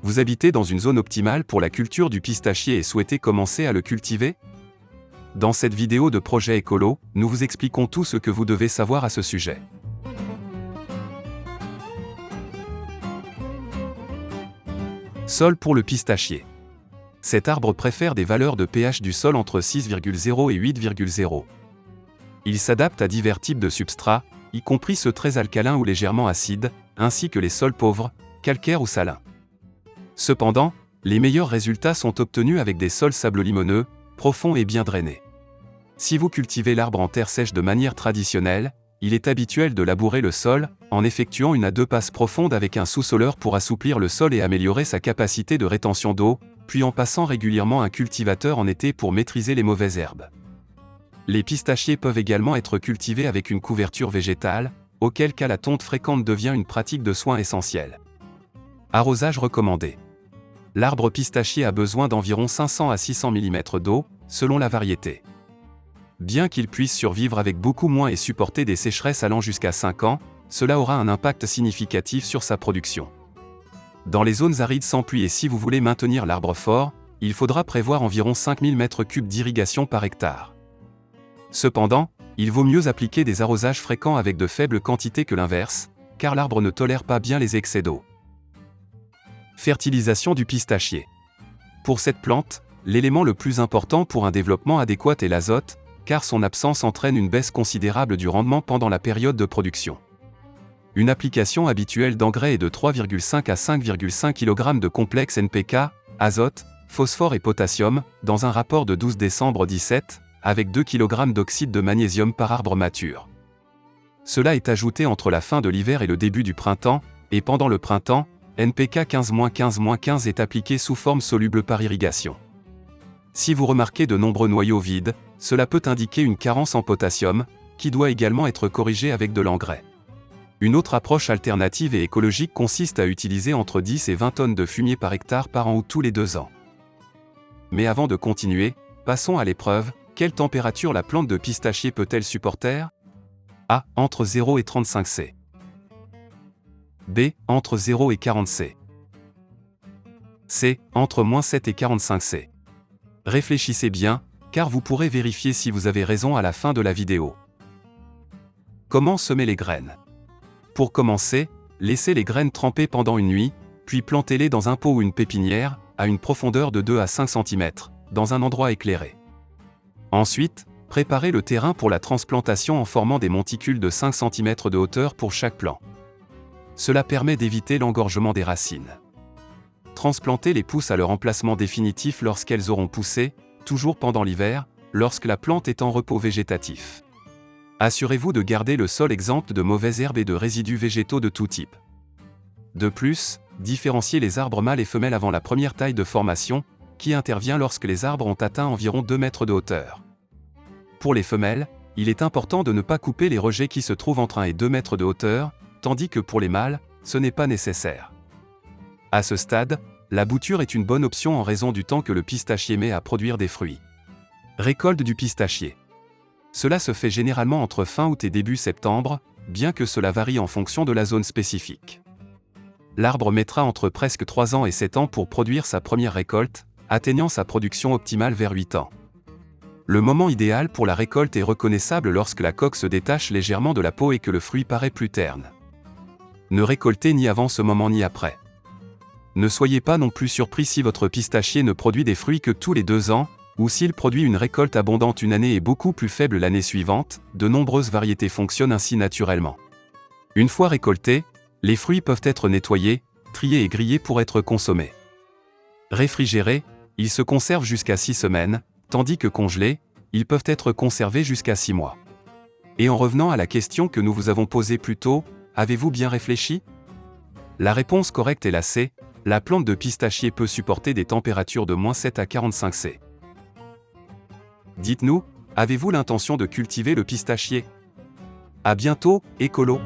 Vous habitez dans une zone optimale pour la culture du pistachier et souhaitez commencer à le cultiver? Dans cette vidéo de Projet Écolo, nous vous expliquons tout ce que vous devez savoir à ce sujet. Sol pour le pistachier. Cet arbre préfère des valeurs de pH du sol entre 6,0 et 8,0. Il s'adapte à divers types de substrats, y compris ceux très alcalins ou légèrement acides, ainsi que les sols pauvres, calcaires ou salins. Cependant, les meilleurs résultats sont obtenus avec des sols sablo-limoneux, profonds et bien drainés. Si vous cultivez l'arbre en terre sèche de manière traditionnelle, il est habituel de labourer le sol, en effectuant 1 à 2 passes profondes avec un sous-soleur pour assouplir le sol et améliorer sa capacité de rétention d'eau, puis en passant régulièrement un cultivateur en été pour maîtriser les mauvaises herbes. Les pistachiers peuvent également être cultivés avec une couverture végétale, auquel cas la tonte fréquente devient une pratique de soins essentielle. Arrosage recommandé. L'arbre pistachier a besoin d'environ 500 à 600 mm d'eau, selon la variété. Bien qu'il puisse survivre avec beaucoup moins et supporter des sécheresses allant jusqu'à 5 ans, cela aura un impact significatif sur sa production. Dans les zones arides sans pluie et si vous voulez maintenir l'arbre fort, il faudra prévoir environ 5000 m3 d'irrigation par hectare. Cependant, il vaut mieux appliquer des arrosages fréquents avec de faibles quantités que l'inverse, car l'arbre ne tolère pas bien les excès d'eau. Fertilisation du pistachier. Pour cette plante, l'élément le plus important pour un développement adéquat est l'azote, car son absence entraîne une baisse considérable du rendement pendant la période de production. Une application habituelle d'engrais est de 3,5 à 5,5 kg de complexe NPK, azote, phosphore et potassium, dans un rapport de 12 décembre 17, avec 2 kg d'oxyde de magnésium par arbre mature. Cela est ajouté entre la fin de l'hiver et le début du printemps, et pendant le printemps, NPK 15-15-15 est appliqué sous forme soluble par irrigation. Si vous remarquez de nombreux noyaux vides, cela peut indiquer une carence en potassium, qui doit également être corrigée avec de l'engrais. Une autre approche alternative et écologique consiste à utiliser entre 10 et 20 tonnes de fumier par hectare par an ou tous les 2 ans. Mais avant de continuer, passons à l'épreuve. Quelle température la plante de pistachier peut-elle supporter? A. Entre 0 et 35 C. B. Entre 0 et 40 C. C. Entre -7 et 45 C. Réfléchissez bien, car vous pourrez vérifier si vous avez raison à la fin de la vidéo. Comment semer les graines? Pour commencer, laissez les graines tremper pendant une nuit, puis plantez-les dans un pot ou une pépinière, à une profondeur de 2 à 5 cm, dans un endroit éclairé. Ensuite, préparez le terrain pour la transplantation en formant des monticules de 5 cm de hauteur pour chaque plant. Cela permet d'éviter l'engorgement des racines. Transplantez les pousses à leur emplacement définitif lorsqu'elles auront poussé, toujours pendant l'hiver, lorsque la plante est en repos végétatif. Assurez-vous de garder le sol exempt de mauvaises herbes et de résidus végétaux de tout type. De plus, différenciez les arbres mâles et femelles avant la première taille de formation, qui intervient lorsque les arbres ont atteint environ 2 mètres de hauteur. Pour les femelles, il est important de ne pas couper les rejets qui se trouvent entre 1 et 2 mètres de hauteur, tandis que pour les mâles, ce n'est pas nécessaire. À ce stade, la bouture est une bonne option en raison du temps que le pistachier met à produire des fruits. Récolte du pistachier. Cela se fait généralement entre fin août et début septembre, bien que cela varie en fonction de la zone spécifique. L'arbre mettra entre presque 3 ans et 7 ans pour produire sa première récolte, atteignant sa production optimale vers 8 ans. Le moment idéal pour la récolte est reconnaissable lorsque la coque se détache légèrement de la peau et que le fruit paraît plus terne. Ne récoltez ni avant ce moment ni après. Ne soyez pas non plus surpris si votre pistachier ne produit des fruits que tous les 2 ans, ou s'il produit une récolte abondante une année et beaucoup plus faible l'année suivante. De nombreuses variétés fonctionnent ainsi naturellement. Une fois récoltés, les fruits peuvent être nettoyés, triés et grillés pour être consommés. Réfrigérés, ils se conservent jusqu'à 6 semaines, tandis que congelés, ils peuvent être conservés jusqu'à 6 mois. Et en revenant à la question que nous vous avons posée plus tôt, avez-vous bien réfléchi? La réponse correcte est la C. La plante de pistachier peut supporter des températures de -7 à 45 C. Dites-nous, avez-vous l'intention de cultiver le pistachier? À bientôt, écolo!